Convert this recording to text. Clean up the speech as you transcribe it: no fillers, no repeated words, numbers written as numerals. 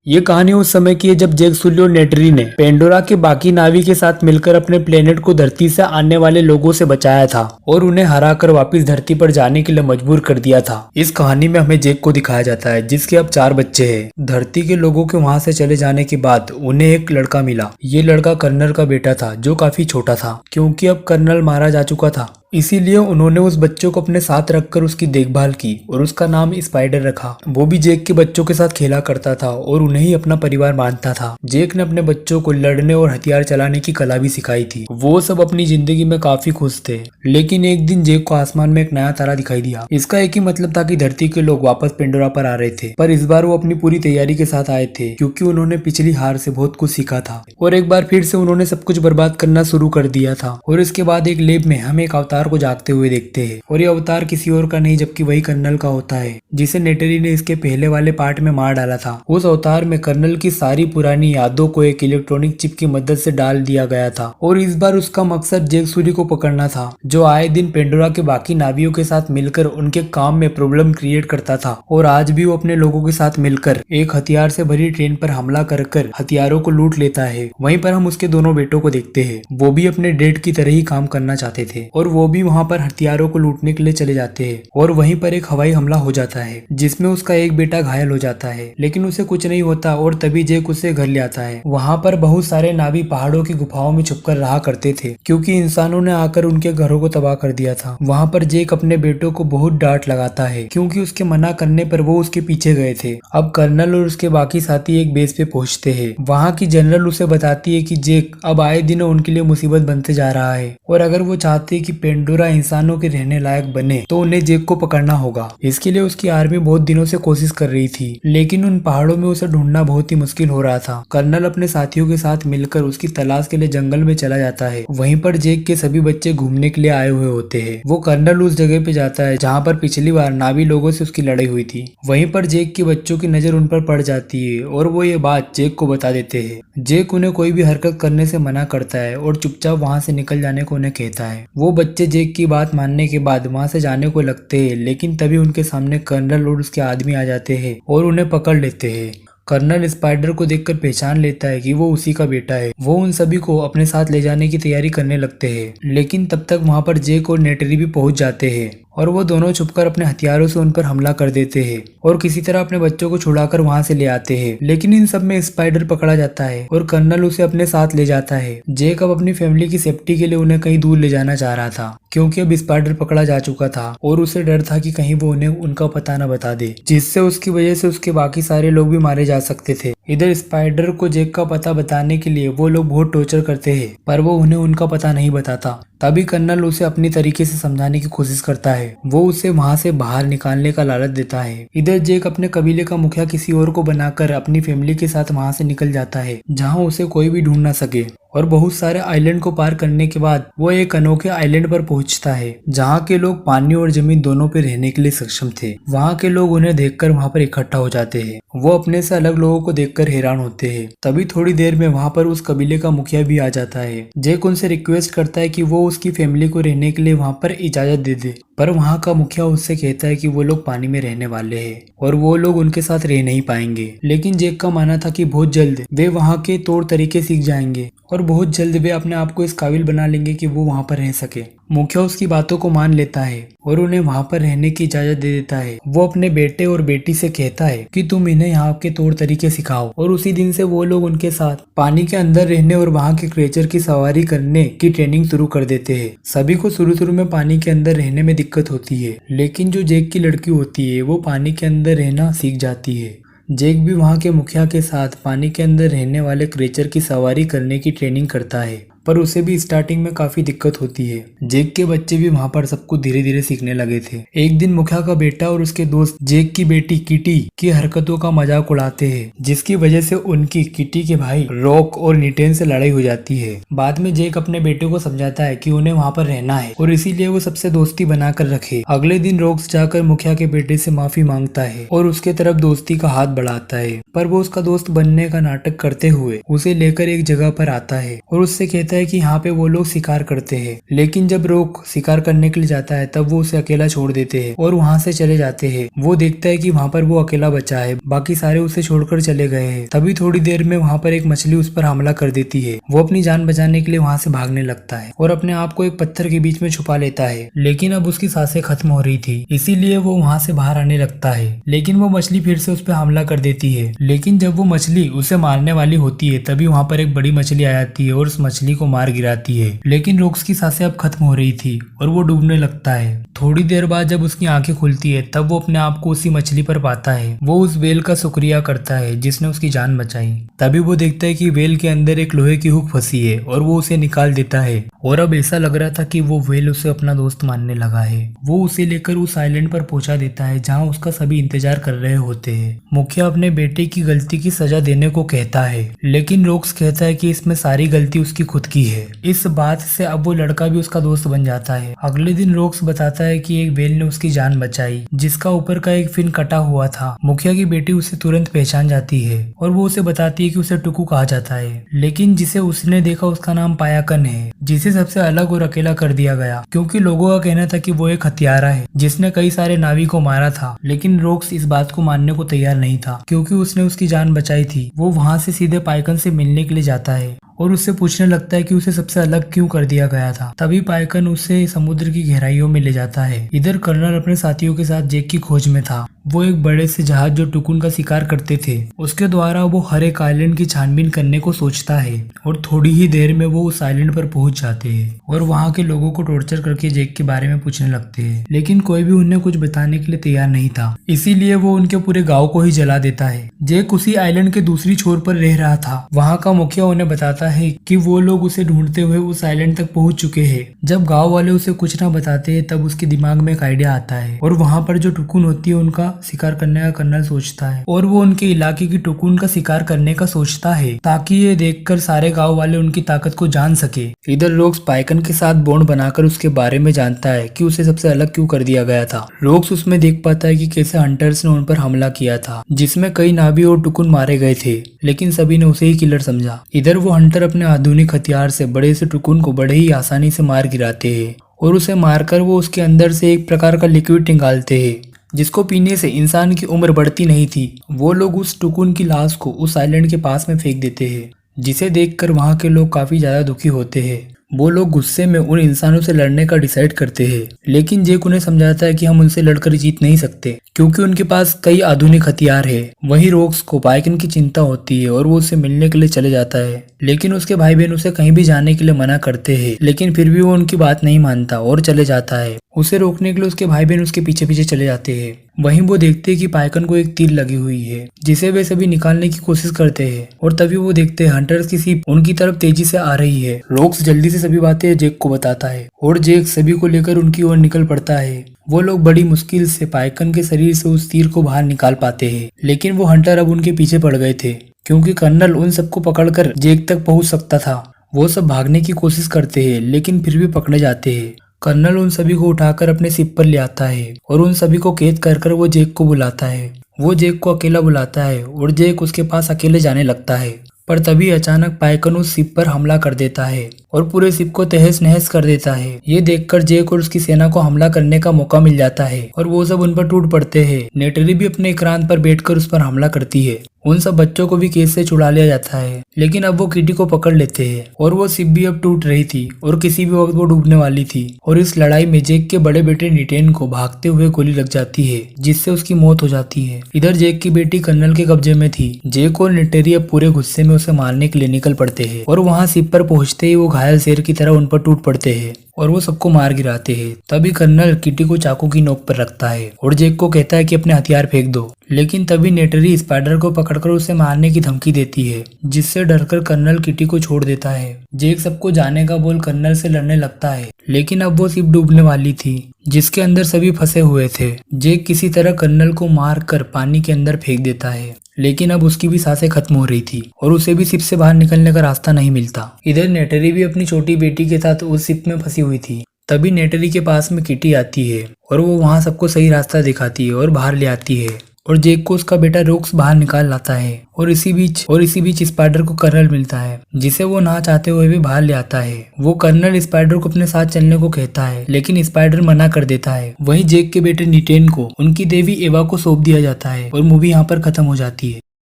ये कहानी उस समय की है जब जैक सुली और नेटरी ने पेंडोरा के बाकी नावी के साथ मिलकर अपने प्लेनेट को धरती से आने वाले लोगों से बचाया था और उन्हें हराकर वापस धरती पर जाने के लिए मजबूर कर दिया था। इस कहानी में हमें जैक को दिखाया जाता है जिसके अब 4 बच्चे हैं। धरती के लोगों के वहां से चले जाने के बाद उन्हें एक लड़का मिला। ये लड़का कर्नल का बेटा था जो काफी छोटा था क्योंकि अब कर्नल मारा जा चुका था। इसीलिए उन्होंने उस बच्चों को अपने साथ रखकर उसकी देखभाल की और उसका नाम स्पाइडर रखा। वो भी जैक के बच्चों के साथ खेला करता था और उन्हें ही अपना परिवार मानता था। जैक ने अपने बच्चों को लड़ने और हथियार चलाने की कला भी सिखाई थी। वो सब अपनी जिंदगी में काफी खुश थे, लेकिन एक दिन जैक को आसमान में एक नया तारा दिखाई दिया। इसका एक ही मतलब था कि धरती के लोग वापस पेंडोरा पर आ रहे थे, पर इस बार वो अपनी पूरी तैयारी के साथ आए थे क्योंकि उन्होंने पिछली हार से बहुत कुछ सीखा था और एक बार फिर से उन्होंने सब कुछ बर्बाद करना शुरू कर दिया था। और इसके बाद एक लेब में हम एक अवतार को जागते हुए देखते हैं और ये अवतार किसी और का नहीं जबकि वही कर्नल का होता है जिसे नेटरी ने इसके पहले वाले पार्ट में मार डाला था। उस अवतार में कर्नल की सारी पुरानी यादों को एक इलेक्ट्रॉनिक चिप की मदद से डाल दिया गया था और इस बार उसका मकसद जैक सुली को पकड़ना था जो आए दिन पेंडोरा के बाकी नावियों के साथ मिलकर उनके काम में प्रॉब्लम क्रिएट करता था। और आज भी वो अपने लोगों के साथ मिलकर एक हथियार से भरी ट्रेन पर हमला कर हथियारों को लूट लेता है। वहीं पर हम उसके दोनों बेटों को देखते हैं। वो भी अपने डैड की तरह ही काम करना चाहते थे और वो भी वहाँ पर हथियारों को लूटने के लिए चले जाते हैं। और वहीं पर एक हवाई हमला हो जाता है जिसमें उसका एक बेटा घायल हो जाता है, लेकिन उसे कुछ नहीं होता और तभी जैक उसे घर ले आता है। वहाँ पर बहुत सारे नावी पहाड़ों की गुफाओं में छुपकर रहा करते थे क्योंकि इंसानों ने आकर उनके घरों को तबाह कर दिया था। वहाँ पर जैक अपने बेटों को बहुत डांट लगाता है क्योंकि उसके मना करने पर वो उसके पीछे गए थे। अब कर्नल और उसके बाकी साथी एक बेस पे पहुंचते हैं। वहाँ की जनरल उसे बताती है कि जैक अब आए दिन उनके लिए मुसीबत बनते जा रहा है और अगर वो चाहते कि पेंडोरा इंसानों के रहने लायक बने तो उन्हें जैक को पकड़ना होगा। इसके लिए उसकी आर्मी बहुत दिनों से कोशिश कर रही थी, लेकिन उन पहाड़ों में उसे ढूंढना बहुत ही मुश्किल हो रहा था। कर्नल अपने साथियों के साथ मिलकर उसकी तलाश के लिए जंगल में चला जाता है। वहीं पर जैक के सभी बच्चे घूमने के लिए आए हुए होते हैं। वो कर्नल उस जगह पे जाता है जहाँ पर पिछली बार नावी लोगों से उसकी लड़ाई हुई थी। वहीं पर जैक के बच्चों की नजर उन पर पड़ जाती है और वो ये बात जैक को बता देते हैं। जैक उन्हें कोई भी हरकत करने से मना करता है और चुपचाप वहाँ से निकल जाने को उन्हें कहता है। वो बच्चे जैक की बात मानने के बाद वहाँ से जाने को लगते हैं, लेकिन तभी उनके सामने कर्नल और उसके आदमी आ जाते हैं और उन्हें पकड़ लेते हैं। कर्नल स्पाइडर को देखकर पहचान लेता है कि वो उसी का बेटा है। वो उन सभी को अपने साथ ले जाने की तैयारी करने लगते हैं, लेकिन तब तक वहाँ पर जैक और नेटरी भी पहुंच जाते हैं और वो दोनों छुपकर अपने हथियारों से उन पर हमला कर देते हैं और किसी तरह अपने बच्चों को छुड़ाकर वहां से ले आते हैं। लेकिन इन सब में स्पाइडर पकड़ा जाता है और कर्नल उसे अपने साथ ले जाता है। जैक अब अपनी फैमिली की सेफ्टी के लिए उन्हें कहीं दूर ले जाना चाह रहा था क्योंकि अब स्पाइडर पकड़ा जा चुका था और उसे डर था कि कहीं वो उन्हें उनका पता न बता दे, जिससे उसकी वजह से उसके बाकी सारे लोग भी मारे जा सकते थे। इधर स्पाइडर को जैक का पता बताने के लिए वो लोग बहुत टॉर्चर करते हैं, पर वो उन्हें उनका पता नहीं बताता। तभी कर्नल उसे अपनी तरीके से समझाने की कोशिश करता है। वो उसे वहां से बाहर निकालने का लालच देता है। इधर जैक अपने कबीले का मुखिया किसी और को बनाकर अपनी फैमिली के साथ वहां से निकल जाता है जहां उसे कोई भी ढूंढ ना सके। और बहुत सारे आइलैंड को पार करने के बाद वो एक अनोखे आइलैंड पर पहुंचता है जहाँ के लोग पानी और जमीन दोनों पे रहने के लिए सक्षम थे। वहाँ के लोग उन्हें देखकर वहाँ पर इकट्ठा हो जाते हैं। वो अपने से अलग लोगों को देखकर हैरान होते हैं। तभी थोड़ी देर में वहाँ पर उस कबीले का मुखिया भी आ जाता है। जैक उनसे रिक्वेस्ट करता है कि वो उसकी फैमिली को रहने के लिए वहाँ पर इजाजत दे दे, पर वहाँ का मुखिया उससे कहता है कि वो लोग पानी में रहने वाले हैं और वो लोग उनके साथ रह नहीं पाएंगे। लेकिन जैक का मानना था कि बहुत जल्द वे वहाँ के तौर तरीके सीख जाएंगे और बहुत जल्द वे अपने आप को इस काबिल बना लेंगे कि वो वहाँ पर रह सके। मुखिया उसकी बातों को मान लेता है और उन्हें वहाँ पर रहने की इजाजत दे देता है। वो अपने बेटे और बेटी से कहता है कि तुम इन्हें यहाँ के तौर तरीके सिखाओ और उसी दिन से वो लोग उनके साथ पानी के अंदर रहने और वहाँ के क्रिएचर की सवारी करने की ट्रेनिंग शुरू कर देते हैं। सभी को शुरू में पानी के अंदर रहने में दिक्कत होती है, लेकिन जो जैक की लड़की होती है वो पानी के अंदर रहना सीख जाती है। जैक भी वहाँ के मुखिया के साथ पानी के अंदर रहने वाले क्रिएचर की सवारी करने की ट्रेनिंग करता है, पर उसे भी स्टार्टिंग में काफी दिक्कत होती है। जैक के बच्चे भी वहाँ पर सब कुछ धीरे धीरे सीखने लगे थे। एक दिन मुखिया का बेटा और उसके दोस्त जैक की बेटी किटी की हरकतों का मजाक उड़ाते हैं, जिसकी वजह से उनकी किटी के भाई रॉक और निटेन से लड़ाई हो जाती है। बाद में जैक अपने बेटे को समझाता है कि उन्हें वहाँ पर रहना है और इसीलिए वो सबसे दोस्ती बनाकर रखे। अगले दिन रॉक्स जाकर मुखिया के बेटे से माफी मांगता है और उसके तरफ दोस्ती का हाथ बढ़ाता है, पर वो उसका दोस्त बनने का नाटक करते हुए उसे लेकर एक जगह पर आता है और उससे कहता है होता है कि यहाँ पे वो लोग शिकार करते हैं, लेकिन जब रोक शिकार करने के लिए जाता है तब वो उसे अकेला छोड़ देते हैं और वहाँ से चले जाते हैं। वो देखता है कि वहाँ पर वो अकेला बचा है, बाकी सारे उसे छोड़कर चले गए हैं। तभी थोड़ी देर में वहाँ पर एक मछली उस पर हमला कर देती है। वो अपनी जान बचाने के लिए वहाँ से भागने लगता है और अपने आप को एक पत्थर के बीच में छुपा लेता है, लेकिन अब उसकी सांसें खत्म हो रही थी, इसीलिए वो वहाँ से बाहर आने लगता है। लेकिन वो मछली फिर से उस पर हमला कर देती है। लेकिन जब वो मछली उसे मारने वाली होती है तभी वहाँ पर एक बड़ी मछली आ जाती है और उस मछली को मार गिराती है। लेकिन रोक्स की सांसें अब खत्म हो रही थी और वो डूबने लगता है। थोड़ी देर बाद जब उसकी आंखें खुलती है तब वो अपने आप को उसी मछली पर पाता है। वो उस वेल का शुक्रिया करता है जिसने उसकी जान बचाई। तभी वो देखता है कि वेल के अंदर एक लोहे की हुक फंसी है और वो उसे निकाल देता है और अब ऐसा लग रहा था कि वो वेल उसे अपना दोस्त मानने लगा है। वो उसे लेकर उस आइलैंड पर पहुंचा देता है जहां उसका सभी इंतजार कर रहे होते हैं। मुखिया अपने बेटे की गलती की सजा देने को कहता है, लेकिन रोक्स कहता है कि इसमें सारी गलती उसकी खुद की है। इस बात से अब वो लड़का भी उसका दोस्त बन जाता है। अगले दिन रोक्स बताता है कि एक वेल ने उसकी जान बचाई जिसका ऊपर का एक फिन कटा हुआ था। मुखिया की बेटी उसे तुरंत पहचान जाती है और वो उसे बताती है कि उसे टुकू कहा जाता है, लेकिन जिसे उसने देखा उसका नाम पायाकन है, जिसे सबसे अलग और अकेला कर दिया गया क्योंकि लोगों का कहना था कि वो एक हत्यारा है जिसने कई सारे नावी को मारा था। लेकिन रोक्स इस बात को मानने को तैयार नहीं था क्योंकि उसने उसकी जान बचाई थी। वो वहाँ से सीधे पायकन से मिलने के लिए जाता है और उससे पूछने लगता है कि उसे सबसे अलग क्यों कर दिया गया था। तभी पायकन उसे समुद्र की गहराइयों में ले जाता है। इधर कर्नल अपने साथियों के साथ जैक की खोज में था। वो एक बड़े से जहाज जो टुकुन का शिकार करते थे उसके द्वारा वो हर एक आइलैंड की छानबीन करने को सोचता है और थोड़ी ही देर में वो उस आइलैंड पर पहुंच जाते हैं और वहाँ के लोगों को टॉर्चर करके जैक के बारे में पूछने लगते हैं, लेकिन कोई भी उन्हें कुछ बताने के लिए तैयार नहीं था, इसीलिए वो उनके पूरे गाँव को ही जला देता है। जैक उसी आइलैंड के दूसरी छोर पर रह रहा था। वहाँ का मुखिया उन्हें बताता है कि वो लोग उसे ढूंढते हुए उस आइलैंड तक पहुंच चुके हैं। जब गांव वाले उसे कुछ ना बताते हैं तब उसके दिमाग में एक आइडिया आता है और वहाँ पर जो टुकुन होती है उनका शिकार करने का कर्नल सोचता है और वो उनके इलाके की टुकुन का शिकार करने का सोचता है ताकि ये देखकर सारे गाँव वाले उनकी ताकत को जान सके। इधर रोक्स पायकन के साथ बॉन्ड बनाकर उसके बारे में जानता है कि उसे सबसे अलग क्यों कर दिया गया था। रोक्स उसमें देख पाता है कि कैसे हंटर्स ने उन पर हमला किया था जिसमें कई नावी और टुकुन मारे गए थे, लेकिन सभी ने उसे ही किलर समझा। इधर वो हंटर अपने आधुनिक हथियार से बड़े से टुकुन को बड़े ही आसानी से मार गिराते हैं और उसे मारकर वो उसके अंदर से एक प्रकार का लिक्विड निकालते हैं जिसको पीने से इंसान की उम्र बढ़ती नहीं थी। वो लोग उस टुकुन की लाश को उस आइलैंड के पास में फेंक देते हैं, जिसे देखकर वहाँ के लोग काफी ज्यादा दुखी होते हैं। वो लोग गुस्से में उन इंसानों से लड़ने का डिसाइड करते हैं, लेकिन जेक उन्हें समझाता है कि हम उनसे लड़कर जीत नहीं सकते क्योंकि उनके पास कई आधुनिक हथियार है। वहीं रोक्स को पायकन की चिंता होती है और वो उससे मिलने के लिए चले जाता है, लेकिन उसके भाई बहन उसे कहीं भी जाने के लिए मना करते हैं, लेकिन फिर भी वो उनकी बात नहीं मानता और चले जाता है। उसे रोकने के लिए उसके भाई बहन उसके पीछे पीछे चले जाते हैं। वहीं वो देखते हैं कि पायकन को एक तीर लगी हुई है जिसे वे सभी निकालने की कोशिश करते हैं और तभी वो देखते हैं हंटर्स की सीप उनकी तरफ तेजी से आ रही है। रोक्स जल्दी से सभी बातें जेक को बताता है और जेक सभी को लेकर उनकी ओर निकल पड़ता है। वो लोग बड़ी मुश्किल से पायकन के शरीर से उस तीर को बाहर निकाल पाते हैं, लेकिन वो हंटर अब उनके पीछे पड़ गए थे क्योंकि कर्नल उन सबको पकड़कर जेक तक पहुंच सकता था। वो सब भागने की कोशिश करते हैं लेकिन फिर भी पकड़े जाते हैं। कर्नल उन सभी को उठाकर अपने शिप पर ले आता है और उन सभी को कैद कर वो जेक को बुलाता है। वो जेक को अकेला बुलाता है और जेक उसके पास अकेले जाने लगता है, पर तभी अचानक पायकन उस शिप पर हमला कर देता है और पूरे शिप को तहस नहस कर देता है। ये देखकर जेक और उसकी सेना को हमला करने का मौका मिल जाता है और वो सब उन पर टूट पड़ते हैं। नेटरी भी अपने क्रांत पर बैठकर उस पर हमला करती है। उन सब बच्चों को भी केस से छुड़ा लिया जाता है, लेकिन अब वो किटी को पकड़ लेते हैं और वो शिप भी अब टूट रही थी और किसी भी वक्त वो डूबने वाली थी। और इस लड़ाई में जेक के बड़े बेटे निटेन को भागते हुए गोली लग जाती है जिससे उसकी मौत हो जाती है। इधर जेक की बेटी कर्नल के कब्जे में थी। जेक और निटेरी अब पूरे गुस्से में उसे मारने के लिए निकल पड़ते हैं और वहाँ शिप पर पहुंचते ही वो घायल शेर की तरह उन पर टूट पड़ते हैं और वो सबको मार गिराते हैं। तभी कर्नल किटी को चाकू की नोक पर रखता है और जेक को कहता है कि अपने हथियार फेंक दो, लेकिन तभी नेटरी स्पाइडर को पकड़कर उसे मारने की धमकी देती है, जिससे डरकर कर्नल किटी को छोड़ देता है। जेक सबको जाने का बोल कर्नल से लड़ने लगता है, लेकिन अब वो शिप डूबने वाली थी जिसके अंदर सभी फंसे हुए थे। जेक किसी तरह कर्नल को मार कर पानी के अंदर फेंक देता है, लेकिन अब उसकी भी सांसें खत्म हो रही थी और उसे भी शिप से बाहर निकलने का रास्ता नहीं मिलता। इधर नेटरी भी अपनी छोटी बेटी के साथ उस शिप में फंसी हुई थी। तभी नेटरी के पास में किटी आती है और वो वहाँ सबको सही रास्ता दिखाती है और बाहर ले आती है। और जेक को उसका बेटा रोक्स बाहर निकाल लाता है। और इसी बीच स्पाइडर को कर्नल मिलता है, जिसे वो ना चाहते हुए भी बाहर ले आता है। वो कर्नल स्पाइडर को अपने साथ चलने को कहता है, लेकिन स्पाइडर मना कर देता है। वहीं जेक के बेटे निटेन को उनकी देवी एवा को सौंप दिया जाता है और मूवी यहाँ पर खत्म हो जाती है।